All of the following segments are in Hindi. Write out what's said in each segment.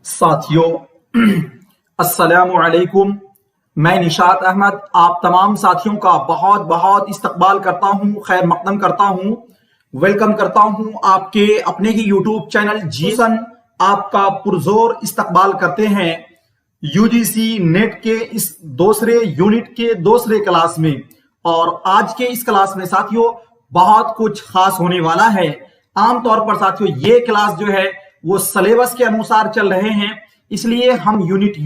साथियों अस्सलामु अलैकुम। मैं निशात अहमद आप तमाम साथियों का बहुत बहुत इस्तकबाल करता हूं, खैर मकदम करता हूं, वेलकम करता हूं आपके अपने ही यूट्यूब चैनल जीसन। आपका पुरजोर इस्तकबाल करते हैं यूजीसी नेट के इस दूसरे यूनिट के दूसरे क्लास में। और आज के इस क्लास में साथियों बहुत कुछ खास होने वाला है। आमतौर पर साथियों ये क्लास जो है वो सिलेबस के अनुसार चल रहे हैं, इसलिए हम यूनिट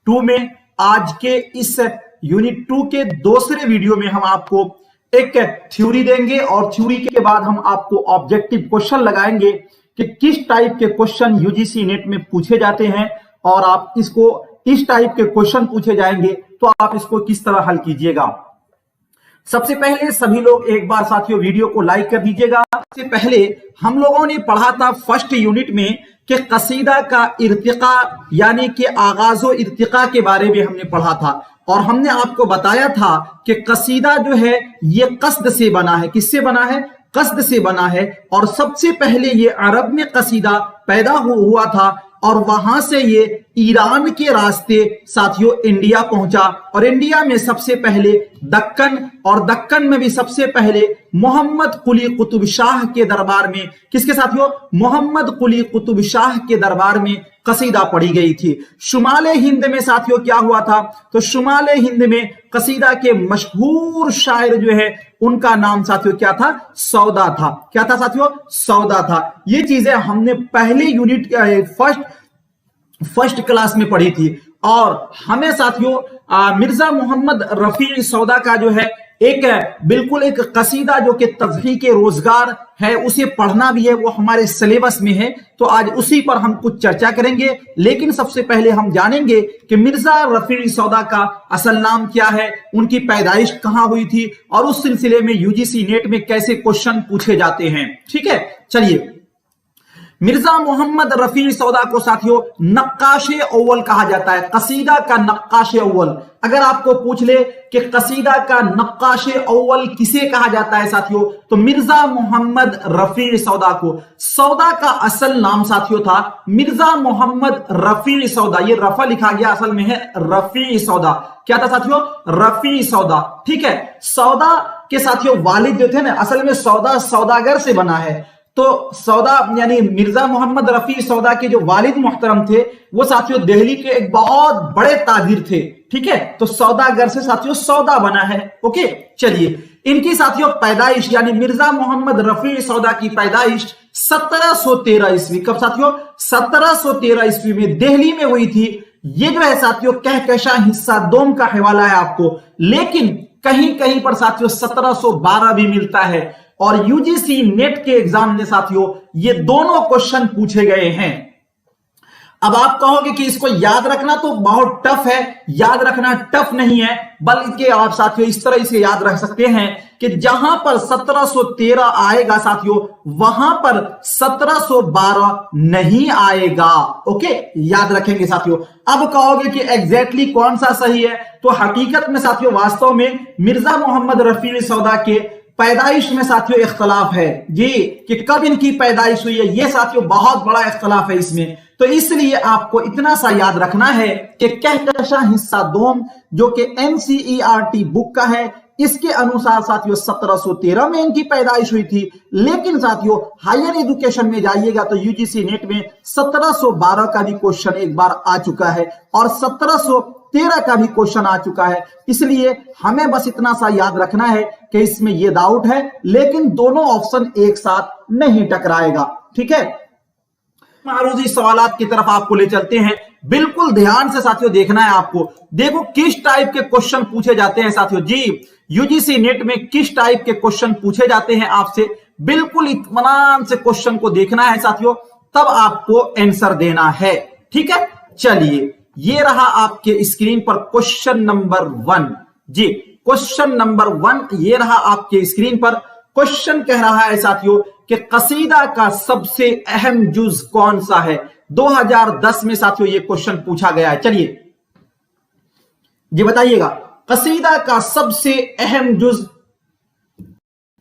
2 में आज के इस यूनिट 2 के दूसरे वीडियो में हम आपको एक थ्योरी देंगे और थ्योरी के बाद हम आपको ऑब्जेक्टिव क्वेश्चन लगाएंगे कि किस टाइप के क्वेश्चन यूजीसी नेट में पूछे जाते हैं और आप इसको इस टाइप के क्वेश्चन पूछे जाएंगे तो आप इसको किस तरह हल कीजिएगा। सबसे पहले सभी लोग एक बार साथियों वीडियो को लाइक कर दीजिएगा। सबसे पहले हम लोगों ने पढ़ा था फर्स्ट यूनिट में कि कसीदा का इर्तिका यानी कि आगाज़ो इर्तिका के बारे में हमने पढ़ा था और हमने आपको बताया था कि कसीदा जो है ये कस्द से बना है। किससे बना है? कस्द से बना है। और सबसे पहले ये अरब में कसीदा पैदा हुआ था और वहां से ये ईरान के रास्ते साथियों इंडिया पहुंचा और इंडिया में सबसे पहले दक्कन और दक्कन में भी सबसे पहले मोहम्मद कुली कुतुब शाह के दरबार में, किसके साथियों? मोहम्मद कुली कुतुब शाह के दरबार में कसीदा पढ़ी गई थी। शुमाले हिंद में साथियों क्या हुआ था? तो शुमाले हिंद में कसीदा के मशहूर शायर जो है उनका नाम साथियों क्या था? सौदा था। क्या था साथियों? सौदा था। ये चीजें हमने पहले यूनिट फर्स्ट क्लास में पढ़ी थी। और हमें साथियों मिर्जा मोहम्मद रफी सौदा का जो है बिल्कुल एक कसीदा जो कि तज़हीक़े रोजगार है उसे पढ़ना भी है, वो हमारे सिलेबस में है। तो आज उसी पर हम कुछ चर्चा करेंगे, लेकिन सबसे पहले हम जानेंगे कि मिर्जा रफी सौदा का असल नाम क्या है, उनकी पैदाइश कहां हुई थी और उस सिलसिले में यूजीसी नेट में कैसे क्वेश्चन पूछे जाते हैं। ठीक है, चलिए। मिर्जा मोहम्मद रफी सौदा को साथियों नक्काशे अव्वल कहा जाता है, कसीदा का नक्काशे अव्वल। अगर आपको पूछ ले कि कसीदा का नक्काशे अव्वल किसे कहा जाता है साथियों, तो मिर्जा मोहम्मद रफी सौदा को। सौदा का असल नाम साथियों था मिर्जा मोहम्मद रफी सौदा। ये रफा लिखा गया, असल में है रफी सौदा। क्या था साथियों? रफी सौदा। ठीक है। सौदा के साथियों वालिद जो थे ना, असल में सौदा सौदागर से बना है। तो सौदा यानी मिर्जा मोहम्मद रफी सौदा के जो वालिद मोहतरम थे वो साथियों दिल्ली के एक बहुत बड़े ताजिर थे। ठीक है, तो सौदागर से साथियों सौदा बना है। ओके, चलिए। इनकी साथियों पैदाइश यानी मिर्जा मोहम्मद रफी सौदा की पैदाइश 1713 ईस्वी, कब साथियों? 1713 ईस्वी में दिल्ली में हुई थी। ये जो है साथियों कहकशा हिस्सा दोम का हवाला है आपको, लेकिन कहीं कहीं पर साथियों 1712 भी मिलता है। और यूजीसी नेट के एग्जाम में साथियों ये दोनों क्वेश्चन पूछे गए हैं। अब आप कहोगे कि इसको याद रखना तो बहुत टफ है। याद रखना टफ नहीं है, बल्कि आप साथियों इस तरह इसे याद रख सकते हैं कि जहां पर 1713 आएगा साथियों वहां पर 1712 नहीं आएगा। ओके, याद रखेंगे साथियों। अब कहोगे कि एग्जैक्टली कौन सा सही है, तो हकीकत में साथियों वास्तव में मिर्जा मोहम्मद रफी सौदा के पैदाइश में साथियों इख्तलाफ है जी, कि कब इनकी पैदाइश हुई है। ये साथियों बहुत बड़ा इख्तलाफ है इसमें। तो इसलिए आपको इतना सा याद रखना है कि कहकशा हिस्सा दोम जो कि एनसीईआरटी बुक का है, इसके अनुसार साथियों 1713 में इनकी पैदाइश हुई थी। लेकिन साथियों हायर एजुकेशन में जाइएगा तो यूजीसी नेट में 1712 का भी क्वेश्चन एक बार आ चुका है और 1713 का भी क्वेश्चन आ चुका है। इसलिए हमें बस इतना सा याद रखना है कि इसमें यह डाउट है, लेकिन दोनों ऑप्शन एक साथ नहीं टकराएगा। ठीक है, मारूजी सवालात की तरफ आपको ले चलते हैं। बिल्कुल ध्यान से साथियों देखना है आपको। देखो किस टाइप के क्वेश्चन पूछे जाते हैं साथियों जी, यूजीसी नेट में किस टाइप के क्वेश्चन पूछे जाते हैं आपसे। बिल्कुल इत्मीनान से क्वेश्चन को देखना है साथियों, तब आपको आंसर देना है। ठीक है, चलिए। ये रहा आपके स्क्रीन पर क्वेश्चन नंबर 1 जी। क्वेश्चन नंबर 1 ये रहा आपके स्क्रीन पर। क्वेश्चन कह रहा है साथियों कि कसीदा का सबसे अहम जुज कौन सा है। 2010 में साथियों ये क्वेश्चन पूछा गया है। चलिए जी बताइएगा, कसीदा का सबसे अहम जुज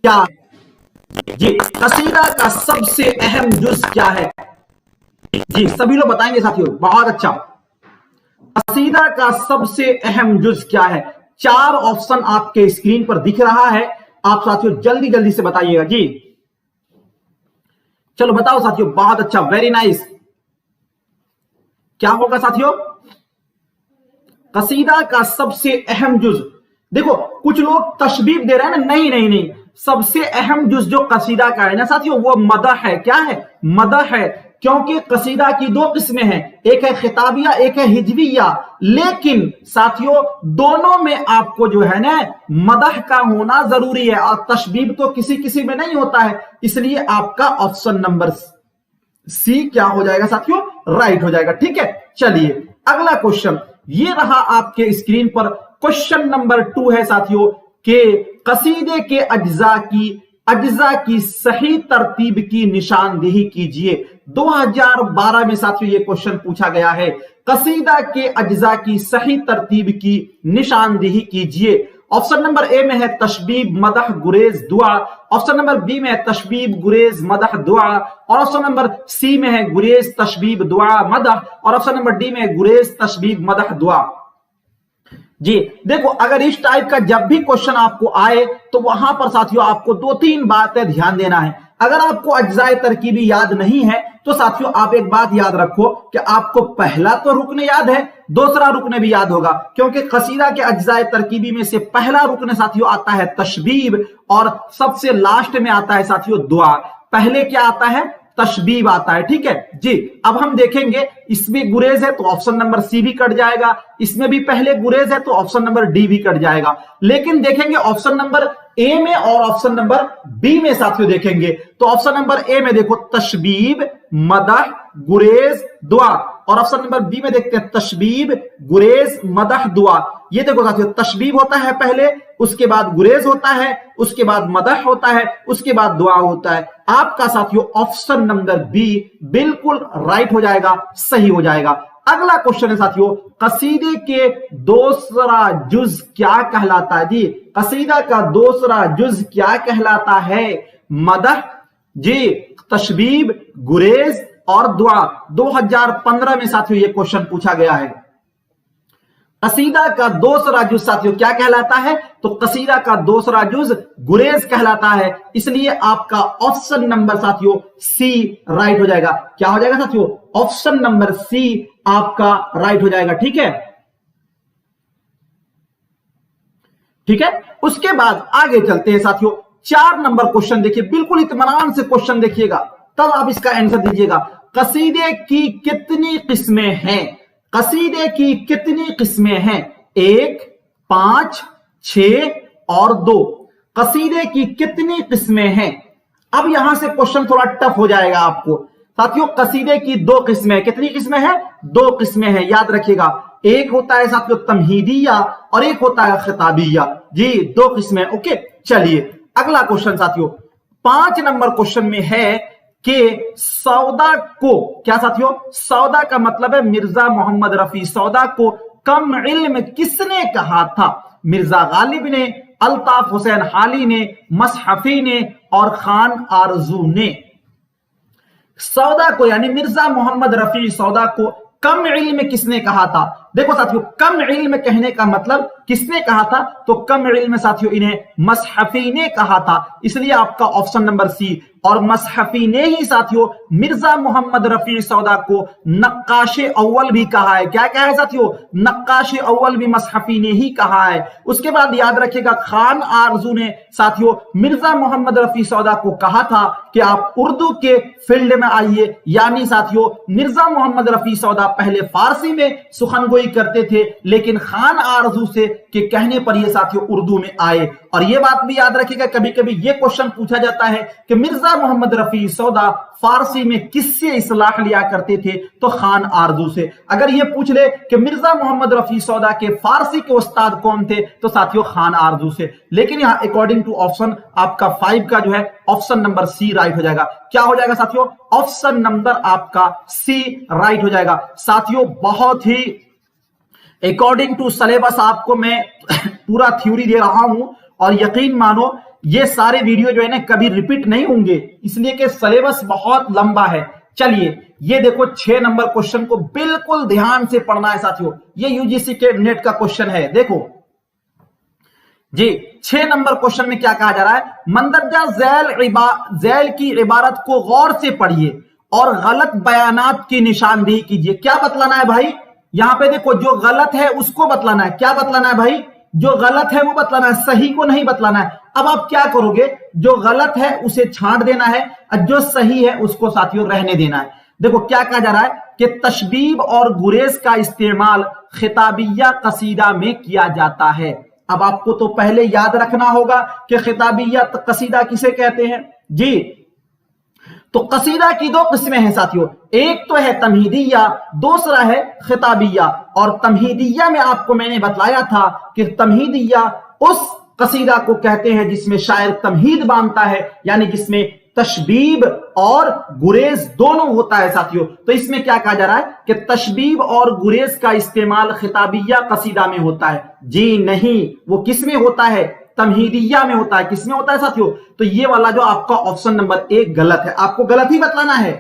क्या है जी? कसीदा का सबसे अहम जुज क्या है? जी सभी लोग बताएंगे साथियों, बहुत अच्छा। कसीदा का सबसे अहम जुज क्या है? 4 ऑप्शन आपके स्क्रीन पर दिख रहा है, आप साथियों जल्दी जल्दी से बताइएगा जी। चलो बताओ साथियों, बहुत अच्छा, वेरी नाइस। क्या होगा साथियों? कसीदा का सबसे अहम जुज, देखो कुछ लोग तशबीह दे रहे हैं ना, नहीं नहीं नहीं, सबसे अहम जुज जो कसीदा का है ना साथियों, वो मदह है। क्या है? मदह है। क्योंकि कसीदा की 2 किस्में हैं, एक है खिताबिया, एक है हिजविया। लेकिन साथियों दोनों में आपको जो है ना मदह का होना जरूरी है, और तशबीह तो किसी किसी में नहीं होता है। इसलिए आपका ऑप्शन नंबर सी क्या हो जाएगा साथियों? राइट हो जाएगा। ठीक है, चलिए अगला क्वेश्चन ये रहा आपके स्क्रीन पर। क्वेश्चन नंबर 2 है साथियों के कसीदे के अज्जा की सही तरतीब की निशानदेही कीजिए। 2012 में साथियों ये क्वेश्चन पूछा गया है, कसीदा के अज्जा की सही तरतीब की निशानदेही कीजिए। ऑप्शन नंबर ए में है तशबीब, मदह, गुरेज, दुआ। ऑप्शन नंबर बी में है तशबीब, गुरेज, मदह, दुआ। और ऑप्शन नंबर सी में है गुरेज, तशबीब, दुआ, मदह। और ऑप्शन नंबर डी में है गुरेज, तशबीब, मदह, दुआ। जी देखो, अगर इस टाइप का जब भी क्वेश्चन आपको आए तो वहां पर साथियों आपको 2-3 बातें ध्यान देना है। अगर आपको अज्जाए तरकीबी याद नहीं है तो साथियों आप एक बात याद रखो कि आपको पहला तो रुकन याद है, दूसरा रुकन भी याद होगा। क्योंकि कसीदा के अज्जाए तरकीबी में से पहला रुकन साथियों आता है तशबीब, और सबसे लास्ट में आता है साथियों दुआ। पहले क्या आता है? तशबीब आता है। ठीक है जी, अब हम देखेंगे इसमें गुरेज है तो ऑप्शन नंबर सी भी कट जाएगा, इसमें भी पहले गुरेज है तो ऑप्शन नंबर डी भी कट जाएगा। लेकिन देखेंगे ऑप्शन नंबर ए में और ऑप्शन नंबर बी में साथियों देखेंगे तो ऑप्शन नंबर ए में देखो तशबीब, मदह, गुरेज, दुआ। और ऑप्शन नंबर बी में देखते हैं तशबीब, गुरेज, मदह, दुआ। ये देखो साथियों, तशबीब होता है पहले, उसके बाद गुरेज होता है, उसके बाद मदह होता है, उसके बाद दुआ होता है। आपका साथियों ऑप्शन नंबर बी बिल्कुल राइट हो जाएगा, सही हो जाएगा। अगला क्वेश्चन है साथियों, कसीदे के दूसरा जुज क्या कहलाता है? जी कसीदा का दूसरा जुज क्या कहलाता है? मदह जी, तशबीब, गुरेज और दुआ। 2015 में साथियों ये क्वेश्चन पूछा गया है। कसीदा का दूसरा जुज साथियों क्या कहलाता है? तो कसीदा का दूसरा जुज गुरेज कहलाता है। इसलिए आपका ऑप्शन नंबर साथियों सी राइट हो जाएगा। क्या हो जाएगा साथियों? ऑप्शन नंबर सी आपका राइट हो जाएगा। ठीक है, ठीक है। उसके बाद आगे चलते हैं साथियों। 4 नंबर क्वेश्चन देखिए, बिल्कुल इत्मीनान से क्वेश्चन देखिएगा, तब आप इसका आंसर दीजिएगा। कसीदे की कितनी किस्में हैं? कसीदे की कितनी किस्में हैं? 1, 5, 6 और 2। कसीदे की कितनी किस्में हैं? अब यहां से क्वेश्चन थोड़ा टफ हो जाएगा आपको साथियों। कसीदे की 2 किस्में, कितनी किस्में हैं? 2 किस्में हैं, याद रखिएगा। एक होता है साथियों तमहीदिया और एक होता है खिताबिया। जी 2 किस्में। ओके, चलिए अगला क्वेश्चन साथियों 5 नंबर क्वेश्चन में है कि सौदा को, क्या साथियों? सौदा का मतलब है मिर्जा मोहम्मद रफी। सौदा को कम इल्म किसने कहा था? मिर्जा गालिब ने, अल्ताफ हुसैन हाली ने, मसहफी ने और खान आरजू ने। सौदा को यानी मिर्जा मोहम्मद रफी सौदा को कम इल्म किसने कहा था? देखो साथियों, कम इल्म कहने का मतलब किसने कहा था? तो कम इल्म साथियों इन्हें मसहफी ने कहा था। इसलिए आपका ऑप्शन नंबर सी। और मसहफी ने ही साथियों मिर्जा मोहम्मद रफी सौदा को नक्काशे अव्वल भी कहा है। क्या कहा है साथियों? नक्काशे अव्वल भी मसहफी ने ही कहा है। उसके बाद याद रखिएगा, खान आरजू ने साथियों मिर्जा मोहम्मद रफी सौदा को कहा था कि आप उर्दू के फील्ड में आइए। यानी साथियों मिर्जा मोहम्मद रफी सौदा पहले फारसी में सुखनगोई करते थे, लेकिन खान आरजू से के कहने पर ये साथियों उर्दू में आए। और ये बात भी याद रखिएगा, कभी कभी ये क्वेश्चन पूछा जाता है कि मिर्जा मोहम्मद रफी सौदा फारसी में किससे इस्लाह लिया करते थे? तो खान आरजू से। अगर ये पूछ ले कि मिर्जा मोहम्मद रफी सौदा के फारसी के उस्ताद कौन थे? तो साथियों खान आरजू से। लेकिन यहां अकॉर्डिंग टू ऑप्शन आपका 5 का जो है ऑप्शन नंबर सी राइट हो जाएगा। क्या हो जाएगा साथियों? ऑप्शन नंबर आपका सी राइट हो जाएगा। साथियों बहुत ही अकॉर्डिंग टू सिलेबस आपको मैं पूरा थ्योरी दे रहा हूं, और यकीन मानो ये सारे वीडियो जो है ना कभी रिपीट नहीं होंगे, इसलिए कि सिलेबस बहुत लंबा है। चलिए ये देखो 6 नंबर क्वेश्चन को बिल्कुल ध्यान से पढ़ना है साथियों, ये यूजीसी के नेट का क्वेश्चन है। देखो जी 6 नंबर क्वेश्चन में क्या कहा जा रहा है, मंदरजा झैल की इबारत को गौर से पढ़िए और गलत बयानात की निशानदेही कीजिए। क्या बतलाना है भाई, यहां पे देखो जो गलत है उसको बतलाना है। क्या बतलाना है भाई, जो गलत है वो बतलाना है, सही को नहीं बतलाना है। अब आप क्या करोगे, जो गलत है उसे छांट देना है और जो सही है उसको साथियों रहने देना है। देखो क्या कहा जा रहा है कि तशबीब और गुरेज का इस्तेमाल खिताबिया कसीदा में किया जाता है। अब आपको तो पहले याद रखना होगा कि खिताबिया कसीदा किसे कहते हैं जी। तो कसीदा की 2 किस्में हैं साथियों, एक तो है तमहीदिया, दूसरा है खिताबिया। और तमहीदिया में आपको मैंने बतलाया था कि तमहीदिया उस कसीदा को कहते हैं जिसमें शायर तमहीद बांधता है, यानी जिसमें तशबीब और गुरेज दोनों होता है साथियों। तो इसमें क्या कहा जा रहा है कि तशबीब और गुरेज का इस्तेमाल खिताबिया कसीदा में होता है। जी नहीं, वो किस में होता है, तमहीदिया में होता है। किसमें होता है साथियों, तो ये वाला जो आपका ऑप्शन नंबर 1 गलत है, आपको गलत ही बतलाना है।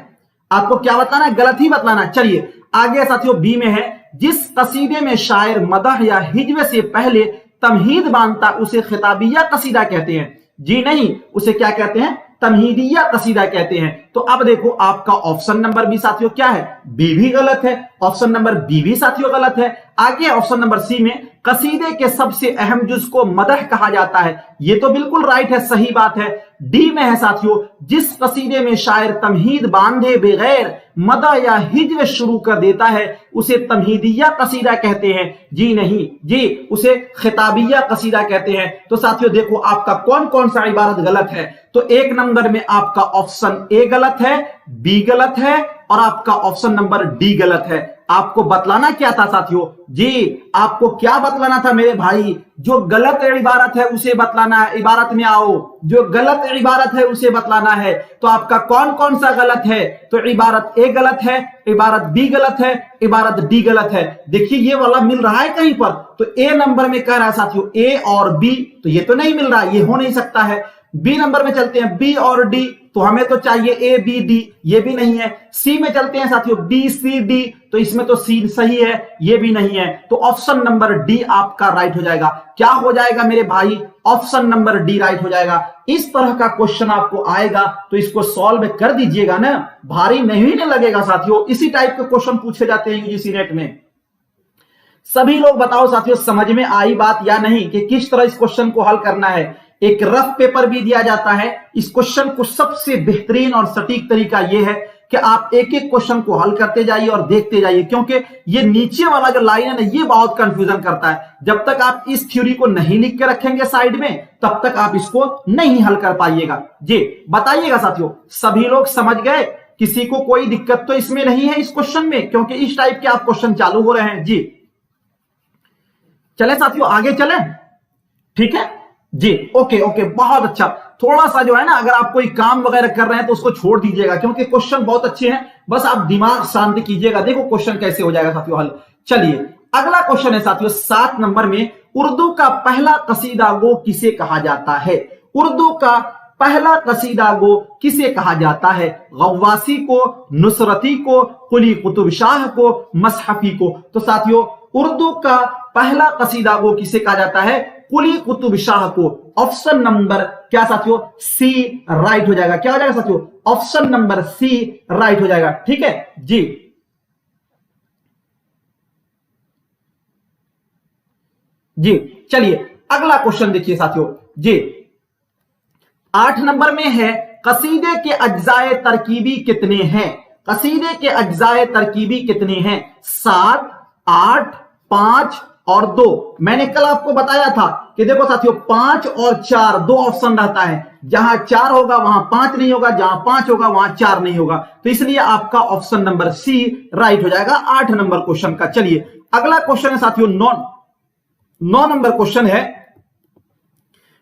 आपको क्या बताना है, गलत ही बतलाना। चलिए आगे साथियों बी में है, जिस कसीदे में शायर मदह या हिज्व से पहले तमहीद बांधता उसे खिताबिया कसीदा कहते हैं। जी नहीं, उसे क्या कहते हैं, तमहीदिया कसीदा कहते हैं। तो अब देखो आपका ऑप्शन नंबर बी साथियों क्या है, बी भी गलत है, ऑप्शन नंबर बी भी साथियों गलत है। आगे ऑप्शन नंबर सी में कसीदे के सबसे अहम जुज को मदह कहा जाता है, ये तो बिल्कुल राइट है, सही बात है। डी में है साथियों, जिस कसीदे में शायर तमहीद बांधे बगैर मदह या हिज्व शुरू कर देता है उसे तमहीदिया कसीदा कहते हैं। जी नहीं जी, उसे खिताबिया कसीदा कहते हैं। तो साथियों देखो आपका कौन कौन सा इबारत गलत है, तो 1 नंबर में आपका ऑप्शन ए गलत है, बी गलत है और आपका ऑप्शन नंबर डी गलत है। आपको बतलाना क्या था साथियों, जी आपको क्या बतलाना था मेरे भाई, जो गलत इबारत है उसे बतलाना है। इबारत में आओ, जो गलत इबारत है उसे बतलाना है। तो आपका कौन कौन सा गलत है, तो इबारत ए गलत है, इबारत बी गलत है, इबारत डी गलत है। देखिए ये वाला मिल रहा है कहीं पर, तो ए नंबर में कह रहा है साथियों ए और बी, तो ये तो नहीं मिल रहा, ये हो नहीं सकता है। बी नंबर में चलते हैं, बी और डी, तो हमें तो चाहिए ए बी डी, ये भी नहीं है। सी में चलते हैं साथियों, बी सी डी, तो इसमें तो सी सही है, ये भी नहीं है। तो ऑप्शन नंबर डी आपका राइट हो जाएगा। क्या हो जाएगा मेरे भाई, ऑप्शन नंबर डी राइट हो जाएगा। इस तरह का क्वेश्चन आपको आएगा तो इसको सॉल्व कर दीजिएगा ना, भारी नहीं ना लगेगा साथियों। इसी टाइप के क्वेश्चन पूछे जाते हैं यूजीसी नेट में। सभी लोग बताओ साथियों समझ में आई बात या नहीं, कि किस तरह इस क्वेश्चन को हल करना है। एक रफ पेपर भी दिया जाता है। इस क्वेश्चन को सबसे बेहतरीन और सटीक तरीका यह है कि आप एक एक क्वेश्चन को हल करते जाइए और देखते जाइए, क्योंकि ये नीचे वाला जो लाइन है ना ये बहुत कंफ्यूजन करता है। जब तक आप इस थ्योरी को नहीं लिख के रखेंगे साइड में, तब तक आप इसको नहीं हल कर पाइएगा। जी बताइएगा साथियों, सभी लोग समझ गए, किसी को कोई दिक्कत तो इसमें नहीं है इस क्वेश्चन में, क्योंकि इस टाइप के आप क्वेश्चन चालू हो रहे हैं। जी चले साथियों आगे चले, ठीक है जी, ओके ओके बहुत अच्छा। थोड़ा सा जो है ना, अगर आप कोई काम वगैरह कर रहे हैं तो उसको छोड़ दीजिएगा, क्योंकि क्वेश्चन बहुत अच्छे हैं, बस आप दिमाग शांति कीजिएगा। देखो क्वेश्चन कैसे हो जाएगा साथियों हल। चलिए अगला क्वेश्चन है साथियों 7 नंबर में, उर्दू का पहला कसीदा गो किसे कहा जाता है। उर्दू का पहला कसीदा गो किसे कहा जाता है, गव्वासी को, नुसरती को, कुली कुतुब शाह को, मसहफी को। तो साथियों उर्दू का पहला कसीदा गो किसे कहा जाता है, कुली कुतुब शाह को। ऑप्शन नंबर क्या साथियों, सी राइट हो जाएगा। क्या हो जाएगा साथियों, ऑप्शन नंबर सी राइट हो जाएगा। ठीक है जी, जी चलिए अगला क्वेश्चन देखिए साथियों। जी 8 नंबर में है, कसीदे के अज्जाए तरकीबी कितने हैं। कसीदे के अज्जाए तरकीबी कितने हैं, 7, 8, 5 और 2। मैंने कल आपको बताया था कि देखो साथियों 5 और 4 दो ऑप्शन रहता है, जहां 4 होगा वहां 5 नहीं होगा, जहां 5 होगा वहां 4 नहीं होगा। तो इसलिए आपका ऑप्शन नंबर सी राइट हो जाएगा 8 नंबर क्वेश्चन का। चलिए अगला क्वेश्चन है साथियों 9 नंबर क्वेश्चन है।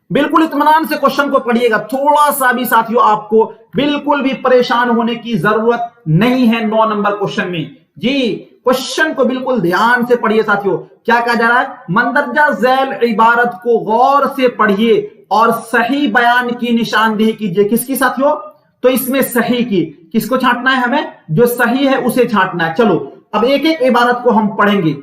बिल्कुल इत्मीनान से क्वेश्चन को पढ़िएगा, थोड़ा सा भी साथियों आपको बिल्कुल भी परेशान होने की जरूरत नहीं है 9 नंबर क्वेश्चन में। जी क्वेश्चन को बिल्कुल ध्यान से पढ़िए साथियों। क्या कहा जा रहा है, मंदरजा झैल इबारत को गौर से पढ़िए और सही बयान की निशानदेही कीजिए। किसकी साथियों, तो इसमें सही की किसको छांटना है, हमें जो सही है उसे छांटना है। चलो अब एक एक इबारत को हम पढ़ेंगे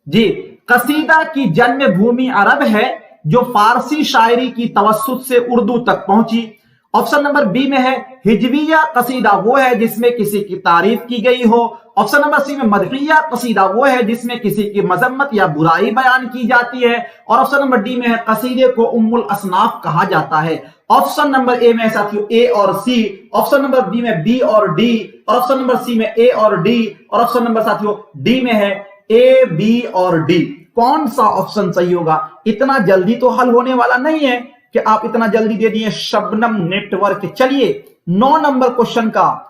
जी। कसीदा की जन्मभूमि अरब है जो फारसी शायरी की तवस्सुत से उर्दू तक पहुंची। ऑप्शन नंबर बी में है हिजविया कसीदा वो है जिसमें किसी की तारीफ की गई हो। ऑप्शन नंबर सी में मदहिया कसीदा वो है जिसमें किसी की मजम्मत या बुराई बयान की जाती है। और ऑप्शन नंबर डी में है कसीदे को उम्मुल असनाफ कहा जाता है। ऑप्शन नंबर ए में साथियों ए और सी, ऑप्शन नंबर बी में बी और डी, और ऑप्शन नंबर सी में ए और डी, और ऑप्शन नंबर साथियों डी में है ए बी और डी। कौन सा ऑप्शन सही होगा? इतना जल्दी तो हल होने वाला नहीं है कि आप इतना जल्दी दे दिए शबनम नेटवर्क। चलिए 9 नंबर क्वेश्चन का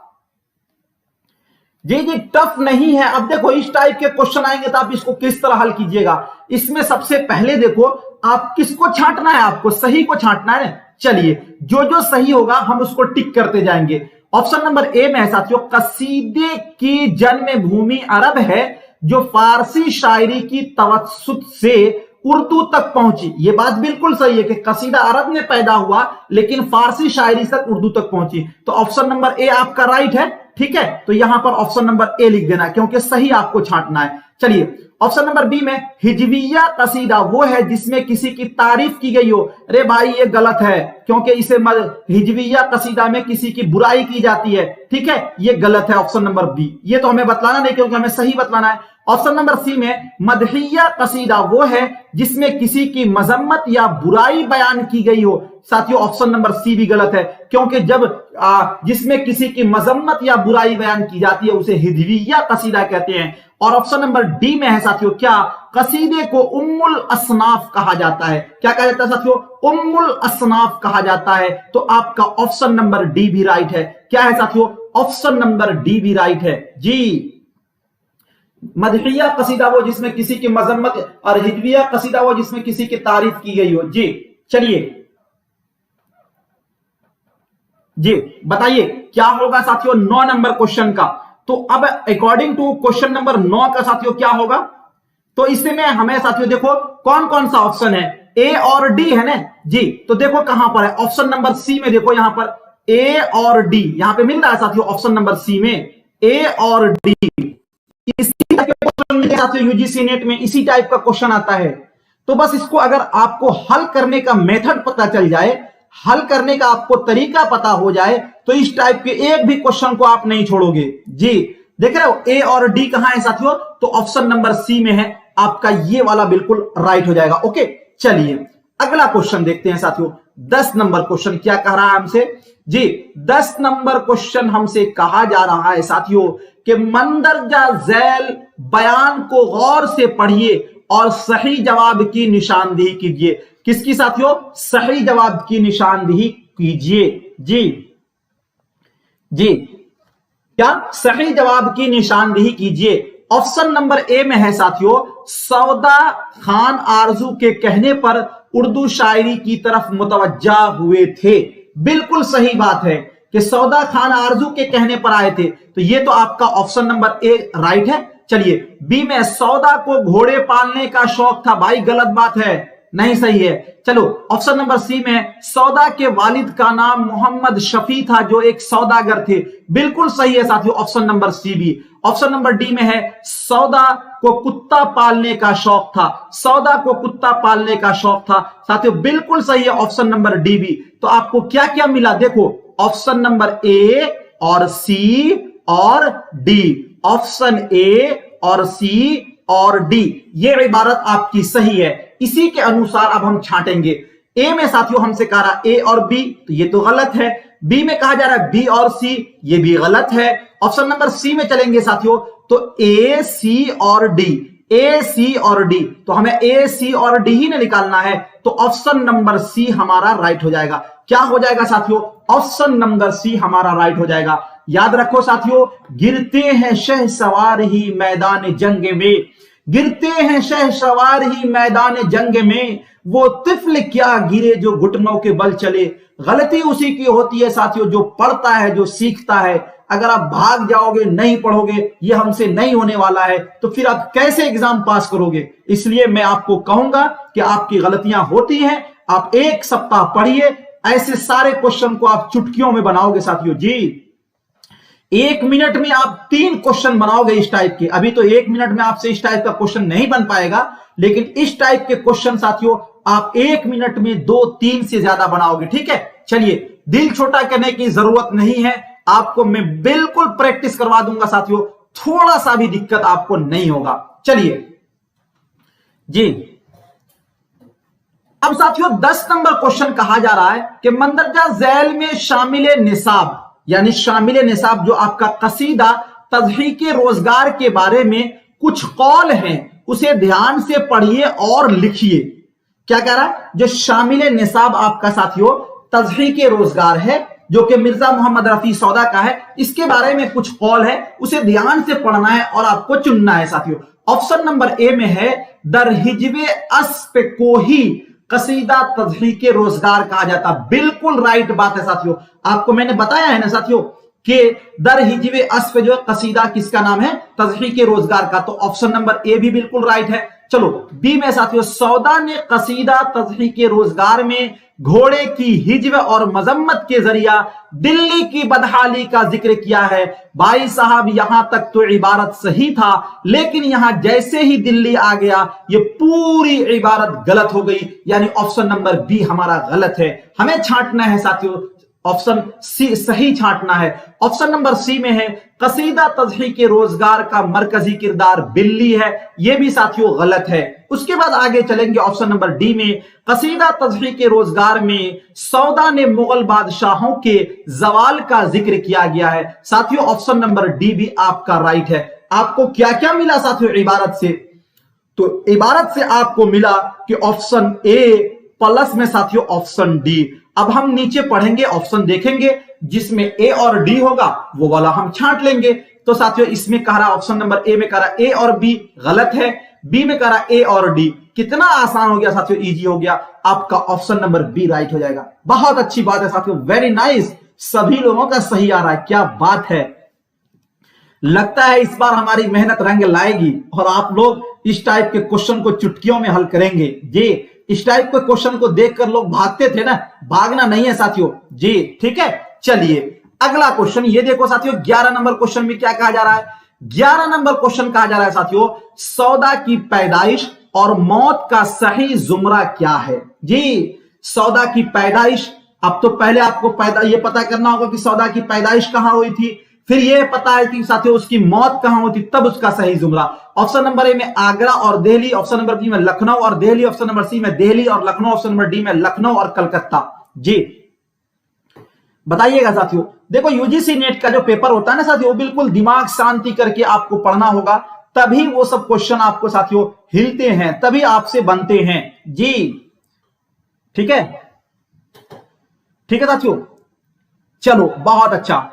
जी टफ नहीं है। अब देखो इस टाइप के क्वेश्चन आएंगे तो आप इसको किस तरह हल कीजिएगा। इसमें सबसे पहले देखो आप किसको छांटना है, आपको सही को छांटना है। चलिए जो जो सही होगा हम उसको टिक करते जाएंगे। ऑप्शन नंबर ए में है साथियों कसीदे की जन्मभूमि अरब है जो फारसी शायरी की तवस्सुत से उर्दू तक पहुंची। यह बात बिल्कुल सही है कि कसीदा अरब में पैदा हुआ लेकिन फारसी शायरी तक उर्दू तक पहुंची। तो ऑप्शन नंबर ए आपका राइट है। ठीक है, तो यहां पर ऑप्शन नंबर ए लिख देना क्योंकि सही आपको छांटना है। चलिए ऑप्शन नंबर बी में हिजविया कसीदा वो है जिसमें किसी की तारीफ की गई हो। अरे भाई ये गलत है क्योंकि इसे हिजविया कसीदा में किसी की बुराई की जाती है। ठीक है, ये गलत है ऑप्शन नंबर बी। ये तो हमें बतलाना नहीं क्योंकि हमें सही बतलाना है। ऑप्शन नंबर सी में मदहिया कसीदा वो है जिसमें किसी की मजम्मत या बुराई बयान की गई हो। साथियों ऑप्शन नंबर सी भी गलत है क्योंकि जब जिसमें किसी की मजम्मत या बुराई बयान की जाती है उसे हिजविया कसीदा कहते हैं। और ऑप्शन नंबर डी में है साथियों क्या कसीदे को उम्मुल असनाफ कहा जाता है। क्या कहा जाता है साथियों? उम्मुल असनाफ कहा जाता है। तो आपका ऑप्शन नंबर डी भी राइट है। क्या है साथियों? ऑप्शन नंबर डी भी राइट है जी। मदहिया कसीदा वो जिसमें किसी की मजम्मत और हिजविया कसीदा वो जिसमें किसी की तारीफ की गई हो जी। चलिए जी बताइए क्या होगा साथियों 9 नंबर क्वेश्चन का। तो अब अकॉर्डिंग टू क्वेश्चन नंबर 9 का साथियों क्या होगा, तो इसमें हमें साथियों देखो कौन कौन सा ऑप्शन है, ए और डी है ना जी। तो देखो कहां पर है, ऑप्शन नंबर सी में देखो यहां पर ए और डी यहां पे मिल रहा है साथियों। ऑप्शन नंबर सी में ए और डी। इसी टाइप के क्वेश्चन साथियों यूजीसी नेट में इसी टाइप का क्वेश्चन आता है। तो बस इसको अगर आपको हल करने का मेथड पता चल जाए, हल करने का आपको तरीका पता हो जाए तो इस टाइप के एक भी क्वेश्चन को आप नहीं छोड़ोगे जी। देख रहे हो ए और डी कहां है साथियों? तो ऑप्शन नंबर सी में है। आपका ये वाला बिल्कुल राइट हो जाएगा। ओके चलिए अगला क्वेश्चन देखते हैं साथियों। 10 नंबर क्वेश्चन क्या कह रहा है हमसे जी। 10 नंबर क्वेश्चन हमसे कहा जा रहा है साथियों कि मंदरजा झैल बयान को गौर से पढ़िए और सही जवाब की निशानदेही कीजिए। किसकी साथियों? सही जवाब की निशानदेही कीजिए जी। जी क्या सही जवाब की निशानदेही कीजिए। ऑप्शन नंबर ए में है साथियों सौदा खान आरजू के कहने पर उर्दू शायरी की तरफ मुतवज्जा हुए थे। बिल्कुल सही बात है कि सौदा खान आरजू के कहने पर आए थे। तो ये तो आपका ऑप्शन नंबर ए राइट है। चलिए बी में सौदा को घोड़े पालने का शौक था। भाई गलत बात है, नहीं सही है। चलो ऑप्शन नंबर सी में सौदा के वालिद का नाम मोहम्मद शफी था जो एक सौदागर थे। बिल्कुल सही है साथियों ऑप्शन नंबर सी भी। ऑप्शन नंबर डी में है सौदा को कुत्ता पालने का शौक था। सौदा को कुत्ता पालने का शौक था साथियों, बिल्कुल सही है ऑप्शन नंबर डी भी। तो आपको क्या क्या मिला देखो, ऑप्शन नंबर ए और सी और डी। ऑप्शन ए और सी और डी ये इबारत आपकी सही है। इसी के अनुसार अब हम छांटेंगे। ए में साथियों हमसे कहा रहा ए और बी, तो ये तो गलत है। बी में कहा जा रहा है बी और सी, ये भी गलत है। ऑप्शन नंबर सी में चलेंगे साथियों तो ए सी और डी, ए सी और डी, तो हमें ए सी और डी ही निकालना है। तो ऑप्शन नंबर सी हमारा राइट हो जाएगा। क्या हो जाएगा साथियों? ऑप्शन नंबर सी हमारा राइट हो जाएगा। याद रखो साथियों गिरते हैं शहसवार ही मैदान जंग में, गिरते हैं शहसवार ही मैदान जंग में, वो तिफल क्या गिरे जो घुटनों के बल चले। गलती उसी की होती है साथियों जो पढ़ता है, जो सीखता है। अगर आप भाग जाओगे, नहीं पढ़ोगे, ये हमसे नहीं होने वाला है, तो फिर आप कैसे एग्जाम पास करोगे। इसलिए मैं आपको कहूंगा कि आपकी गलतियां होती हैं, आप एक सप्ताह पढ़िए, ऐसे सारे क्वेश्चन को आप चुटकियों में बनाओगे साथियों जी। 1 मिनट में आप 3 क्वेश्चन बनाओगे इस टाइप के। अभी तो 1 मिनट में आपसे इस टाइप का क्वेश्चन नहीं बन पाएगा, लेकिन इस टाइप के क्वेश्चन साथियों आप 1 मिनट में 2-3 से ज्यादा बनाओगे। ठीक है, चलिए दिल छोटा करने की जरूरत नहीं है, आपको मैं बिल्कुल प्रैक्टिस करवा दूंगा साथियों, थोड़ा सा भी दिक्कत आपको नहीं होगा। चलिए जी, अब साथियों 10 नंबर क्वेश्चन कहा जा रहा है कि मंदरजा झैल में शामिल निसाब, यानी शामिल निसाब जो आपका कसीदा तज़हीक़ रोजगार के बारे में कुछ कौल हैं, उसे ध्यान से पढ़िए और लिखिए। क्या कह रहा है? जो शामिल निसाब आपका साथियों तज़हीक़ रोजगार है, जो कि मिर्जा मोहम्मद रफी सौदा का है, इसके बारे में कुछ कौल है, उसे ध्यान से पढ़ना है और आपको चुनना है साथियों। ऑप्शन नंबर ए में है दर हिजवे अस्प को ही कसीदा तज़हीक़ रोजगार कहा जाता। बिल्कुल राइट बात है साथियों, आपको मैंने बताया है ना साथियों कि दर हिजवे अस्प जो कसीदा किसका नाम है? तज़हीक़ रोजगार का। तो ऑप्शन नंबर ए भी बिल्कुल राइट है। चलो बी में साथियों, सौदा ने कसीदा तज़हीक़ रोजगार में घोड़े की हिज्व और मजम्मत के जरिया दिल्ली की बदहाली का जिक्र किया है। भाई साहब यहां तक तो इबारत सही था, लेकिन यहां जैसे ही दिल्ली आ गया ये पूरी इबारत गलत हो गई, यानी ऑप्शन नंबर बी हमारा गलत है। हमें छांटना है साथियों, ऑप्शन सी सही छांटना है। ऑप्शन नंबर सी में है कसीदा तज़हीक़ रोजगार का मरकजी किरदार बिल्ली है, यह भी साथियों गलत है। उसके बाद आगे चलेंगे ऑप्शन नंबर डी में, कसीदा तज़हीक़ रोजगार में सौदा ने मुगल बादशाहों के जवाल का जिक्र किया गया है। साथियों ऑप्शन नंबर डी भी आपका राइट है। आपको क्या क्या मिला साथियों इबारत से? तो इबारत से आपको मिला कि ऑप्शन ए प्लस में साथियों ऑप्शन डी। अब हम नीचे पढ़ेंगे, ऑप्शन देखेंगे, जिसमें ए और डी होगा वो वाला हम छांट लेंगे। तो साथियों इसमें कह रहा ऑप्शन नंबर ए में कह रहा ए और बी गलत है, बी में कह रहा ए और डी। कितना आसान हो गया साथियों, इजी हो गया। आपका ऑप्शन नंबर बी राइट हो जाएगा। बहुत अच्छी बात है साथियों, वेरी नाइस। सभी लोगों का सही आ रहा है, क्या बात है। लगता है इस बार हमारी मेहनत रंग लाएगी और आप लोग इस टाइप के क्वेश्चन को चुटकियों में हल करेंगे जी। इस टाइप के क्वेश्चन को देखकर लोग भागते थे ना, भागना नहीं है साथियों जी। ठीक है, चलिए अगला क्वेश्चन ये देखो साथियों। 11 नंबर क्वेश्चन में क्या कहा जा रहा है? 11 नंबर क्वेश्चन कहा जा रहा है साथियों, सौदा की पैदाइश और मौत का सही जुमरा क्या है जी। सौदा की पैदाइश, अब तो पहले आपको ये पता करना होगा कि सौदा की पैदाइश कहां हुई थी, फिर यह पता है कि साथियों उसकी मौत कहां हुई थी, तब उसका सही जुमरा। ऑप्शन नंबर ए में आगरा और दिल्ली, ऑप्शन नंबर बी में लखनऊ और दिल्ली, ऑप्शन नंबर सी में दिल्ली और लखनऊ, ऑप्शन नंबर डी में लखनऊ और कलकत्ता जी। बताइएगा साथियों। देखो यूजीसी नेट का जो पेपर होता है ना साथियों, वो बिल्कुल दिमाग शांति करके आपको पढ़ना होगा, तभी वो सब क्वेश्चन आपको साथियों हिलते हैं, तभी आपसे बनते हैं जी। ठीक है, ठीक है साथियों, चलो बहुत अच्छा।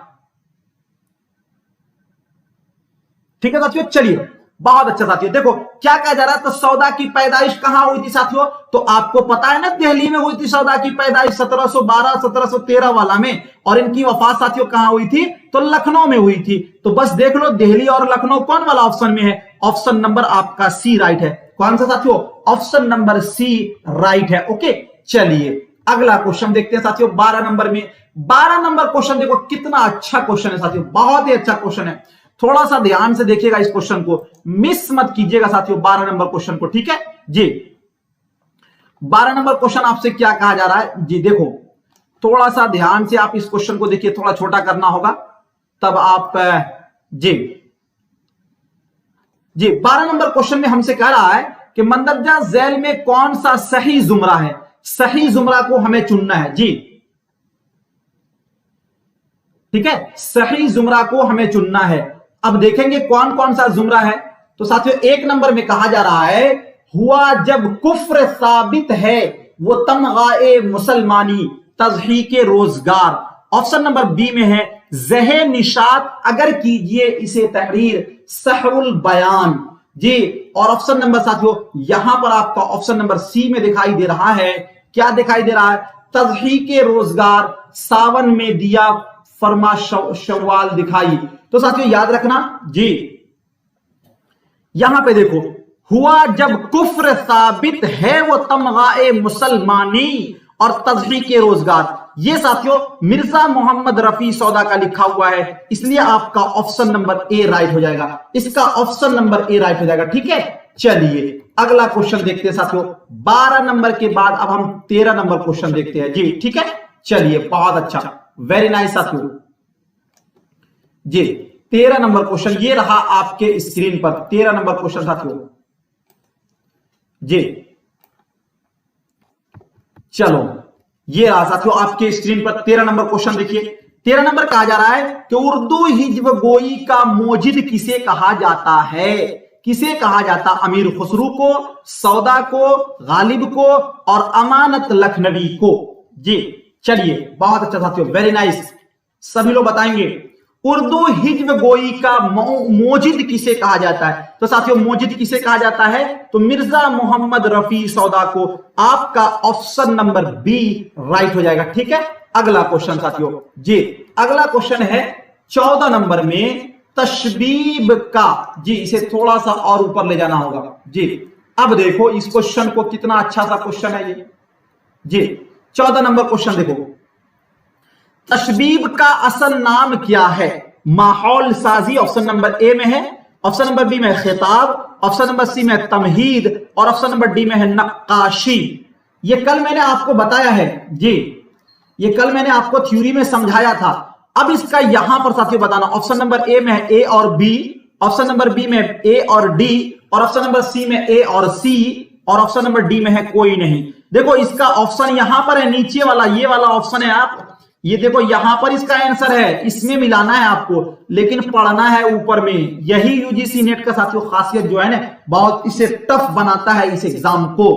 ठीक है साथियों, चलिए बहुत अच्छा साथियों। देखो क्या कहा जा रहा है, तो सौदा की पैदाइश कहां हुई थी साथियों? तो आपको पता है ना दिल्ली में हुई थी सौदा की पैदाइश 1712 1713 वाला में, और इनकी वफात साथियों कहां हुई थी? तो लखनऊ में हुई थी। तो बस देख लो दिल्ली और लखनऊ कौन वाला ऑप्शन में है? ऑप्शन नंबर आपका सी राइट है। कौन सा साथियों? ऑप्शन नंबर सी राइट है। ओके, चलिए अगला क्वेश्चन देखते हैं साथियों। 12 नंबर में 12 नंबर क्वेश्चन देखो कितना अच्छा क्वेश्चन है साथियों, बहुत ही अच्छा क्वेश्चन है। थोड़ा सा ध्यान से देखिएगा इस क्वेश्चन को, मिस मत कीजिएगा साथियों 12 नंबर क्वेश्चन को। ठीक है जी, 12 नंबर क्वेश्चन आपसे क्या कहा जा रहा है जी। देखो थोड़ा सा ध्यान से आप इस क्वेश्चन को देखिए, थोड़ा छोटा करना होगा तब आप जी जी। 12 नंबर क्वेश्चन में हमसे कह रहा है कि मंदरजा झैल में कौन सा सही जुमरा है? सही जुमरा को हमें चुनना है जी। ठीक है, सही जुमरा को हमें चुनना है। अब देखेंगे कौन कौन सा जुमरा है। तो साथियों 1 नंबर में कहा जा रहा है, हुआ जब कुफ्र साबित है वो तमगाए मुसलमानी तज़हीक़ रोजगार। ऑप्शन नंबर बी में है ज़हे निशात अगर कीजिए इसे तहरीर सहरुल बयान जी। और ऑप्शन नंबर साथियों यहां पर आपका ऑप्शन नंबर सी में दिखाई दे रहा है, क्या दिखाई दे रहा है? तज़हीक़ रोजगार सावन में दिया फरमा शव्वाल दिखाई। तो साथियों याद रखना जी, यहां पे देखो, हुआ जब कुफ्र साबित है वो तमगाए मुसलमानी, और तज़हीक़ रोजगार, ये साथियों मिर्जा मोहम्मद रफी सौदा का लिखा हुआ है, इसलिए आपका ऑप्शन नंबर ए राइट हो जाएगा। इसका ऑप्शन नंबर ए राइट हो जाएगा। ठीक है, चलिए अगला क्वेश्चन देखते हैं साथियों। 12 नंबर के बाद अब हम 13 नंबर क्वेश्चन देखते हैं जी। ठीक है, चलिए बहुत अच्छा, वेरी नाइस साथियों जी। 13 नंबर क्वेश्चन ये रहा आपके स्क्रीन पर। 13 नंबर क्वेश्चन साथियों जी, चलो ये रहा साथियों आपके स्क्रीन पर 13 नंबर क्वेश्चन। देखिए 13 नंबर कहा जा रहा है कि उर्दू हिज्व गोई का मोजिद किसे कहा जाता है? किसे कहा जाता? अमीर खुसरू को, सौदा को, गालिब को और अमानत लखनवी को जी। चलिए बहुत अच्छा साथियों, वेरी नाइस, सभी लोग बताएंगे उर्दू हिज्व गोई का मोजिद किसे कहा जाता है। तो साथियों मोजिद किसे कहा जाता है? तो मिर्जा मोहम्मद रफी सौदा को। आपका ऑप्शन नंबर बी राइट हो जाएगा। ठीक है, अगला क्वेश्चन साथियों जी, अगला क्वेश्चन है 14 नंबर में तशबीब का जी। इसे थोड़ा सा और ऊपर ले जाना होगा जी। अब देखो इस क्वेश्चन को, कितना अच्छा सा क्वेश्चन है ये जी। 14 नंबर क्वेश्चन देखो, तशबीब का असल नाम क्या है? माहौल साजी ऑप्शन नंबर ए में है, ऑप्शन नंबर बी में खिताब, ऑप्शन नंबर सी में तमहीद और ऑप्शन नंबर डी में है नक्काशी। ये कल मैंने आपको बताया है जी, ये कल मैंने आपको थ्योरी में समझाया था। अब इसका यहां पर साथियों बताना, ऑप्शन नंबर ए में है ए और बी, ऑप्शन नंबर बी में ए और डी और ऑप्शन नंबर सी में ए और सी और ऑप्शन नंबर डी में है कोई नहीं। देखो इसका ऑप्शन यहां पर है, नीचे वाला ये वाला ऑप्शन है। आप ये देखो यहां पर इसका आंसर है, इसमें मिलाना है आपको, लेकिन पढ़ना है ऊपर में। यही यूजीसी नेट का साथियों खासियत जो है ना, बहुत इसे टफ बनाता है इस एग्जाम को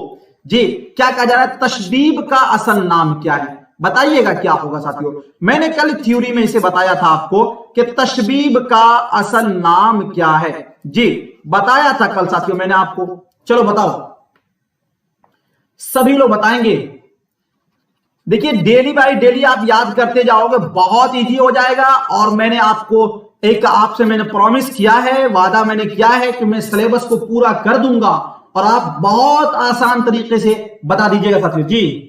जी। क्या कहा जा रहा है? तशबीब का असल नाम क्या है? बताइएगा क्या होगा साथियों। मैंने कल थ्योरी में इसे बताया था आपको कि तशबीब का असल नाम क्या है जी, बताया था कल साथियों मैंने आपको। चलो बताओ, सभी लोग बताएंगे। देखिए डेली बाय डेली आप याद करते जाओगे, बहुत इजी हो जाएगा। और मैंने आपको आपसे मैंने प्रॉमिस किया है, वादा मैंने किया है कि मैं सिलेबस को पूरा कर दूंगा और आप बहुत आसान तरीके से बता दीजिएगा साथियों जी।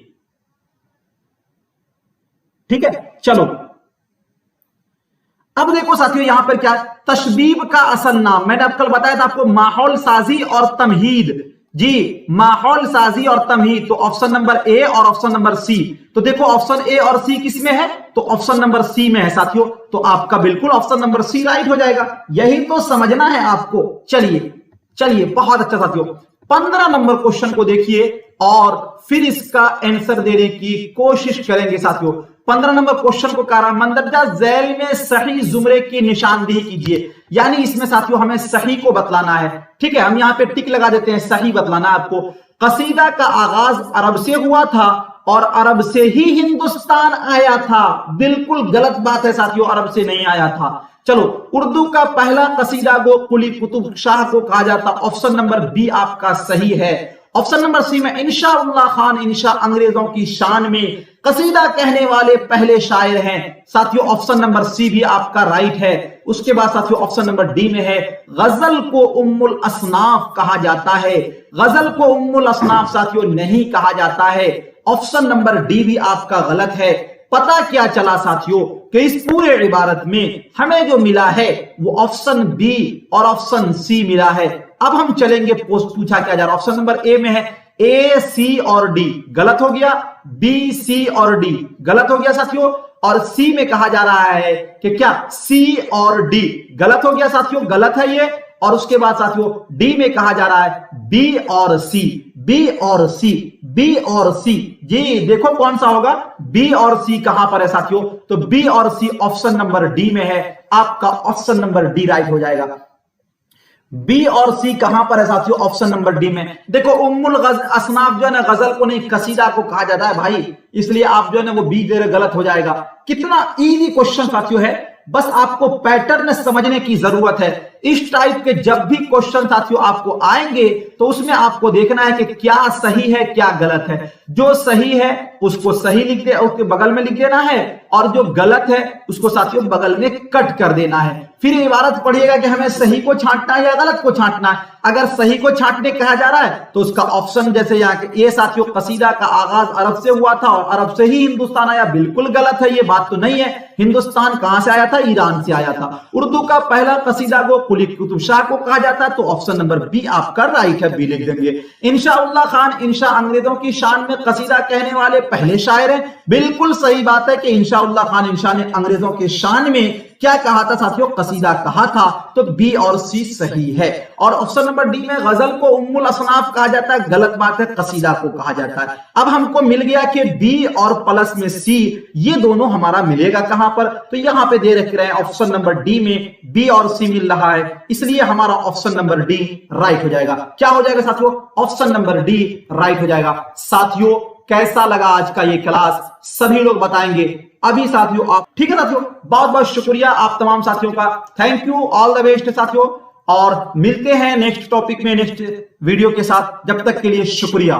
ठीक है, चलो अब देखो साथियों यहां पर क्या, तशबीब का असल नाम मैंने अब कल बताया था आपको, माहौल साजी और तमहीद जी। माहौल साजी और तमहीद, तो ऑप्शन नंबर ए और ऑप्शन नंबर सी। तो देखो ऑप्शन ए और सी किस में है? तो ऑप्शन नंबर सी में है साथियों। तो आपका बिल्कुल ऑप्शन नंबर सी राइट हो जाएगा। यही तो समझना है आपको। चलिए चलिए बहुत अच्छा साथियों, 15 नंबर क्वेश्चन को देखिए और फिर इसका आंसर देने की कोशिश करेंगे साथियों। 15 नंबर क्वेश्चन को कह रहा है मंदरजा झैल में सही जुमरे की निशानदेही कीजिए। यानी इसमें साथियों हमें सही को बतलाना है। ठीक है, हम यहां पे टिक लगा देते हैं, सही बतलाना है आपको। कसीदा का आगाज अरब से हुआ था और अरब से ही हिंदुस्तान आया था। बिल्कुल गलत बात है साथियों, अरब से नहीं आया था। चलो, उर्दू का पहला कसीदा गो कुली कुतुब शाह को कहा जाता। ऑप्शन नंबर बी आपका सही है। ऑप्शन नंबर सी में इंशाउल्लाह खान इंशा अंग्रेजों की शान में कसीदा कहने वाले पहले शायर हैं साथियों। ऑप्शन नंबर सी भी आपका राइट है। उसके बाद साथियों ऑप्शन नंबर डी में है गजल को उम्मुल असनाफ कहा जाता है। गजल को उम्मुल असनाफ साथियों नहीं कहा जाता है। ऑप्शन नंबर डी भी आपका गलत है। पता क्या चला साथियों कि इस पूरे इबारत में हमें जो मिला है वो ऑप्शन बी और ऑप्शन सी मिला है। अब हम चलेंगे, पूछा क्या जा रहा है। ऑप्शन नंबर ए में है ए सी और डी, गलत हो गया। बी सी और डी गलत हो गया साथियों। और सी में कहा जा रहा है कि क्या सी और डी, गलत हो गया साथियों, गलत है ये। और उसके बाद साथियों डी में कहा जा रहा है बी और सी, बी और सी, बी और सी। जी देखो कौन सा होगा, बी और सी कहां पर है साथियों? तो बी और सी ऑप्शन नंबर डी में है। आपका ऑप्शन नंबर डी राइट हो जाएगा। बी और सी कहां पर है साथियों? ऑप्शन नंबर डी में। देखो उम्मुल असनाफ जो है ना, गजल को नहीं कसीदा को कहा जाता है भाई, इसलिए आप जो है ना वो बी दे रहे, गलत हो जाएगा। कितना इजी क्वेश्चन साथियों है, बस आपको पैटर्न समझने की जरूरत है। इस टाइप के जब भी क्वेश्चन साथियों आपको आएंगे तो उसमें आपको देखना है कि क्या सही है क्या गलत है। जो सही है उसको सही लिख दे, उसके बगल में लिख देना है, और जो गलत है उसको साथियों बगल में कट कर देना है। फिर इबारत पढ़िएगा कि हमें सही को छांटना है या गलत को छांटना है। अगर सही को छांटने कहा जा रहा है तो उसका ऑप्शन, जैसे यहाँ के ये साथियों कसीदा का आगाज अरब से हुआ था और अरब से ही हिंदुस्तान आया, बिल्कुल गलत है, ये बात तो नहीं है। हिंदुस्तान कहां से आया था? ईरान से आया था। उर्दू का पहला कसीदा को कुली कुतुब शाह को कहा जाता है, तो ऑप्शन नंबर बी आपका राइट है, बी लिख देंगे। इंशाउल्लाह खान इंशा अंग्रेजों की शान में कसीदा कहने वाले पहले शायर हैं। बिल्कुल सही बात है कि इंशाउल्लाह खान इंशा ने अंग्रेजों के शान में क्या कहा था साथियों? कसीदा कहा था, तो बी और सी सही है। और ऑप्शन नंबर डी में गजल को उम्मुल असनाफ कहा जाता है, गलत बात है, कसीदा को कहा जाता है। अब हमको मिल गया कि बी और प्लस में सी, ये दोनों हमारा मिलेगा कहां पर? तो यहां पे दे रख रहे हैं ऑप्शन नंबर डी में बी और सी मिल रहा है, इसलिए हमारा ऑप्शन नंबर डी राइट हो जाएगा। क्या हो जाएगा साथियों? ऑप्शन नंबर डी राइट हो जाएगा। साथियों कैसा लगा आज का ये क्लास? सभी लोग बताएंगे अभी साथियों आप, ठीक है साथियों? बहुत बहुत शुक्रिया आप तमाम साथियों का, thank you, all the best साथियों, और मिलते हैं नेक्स्ट टॉपिक में नेक्स्ट वीडियो के साथ। जब तक के लिए शुक्रिया।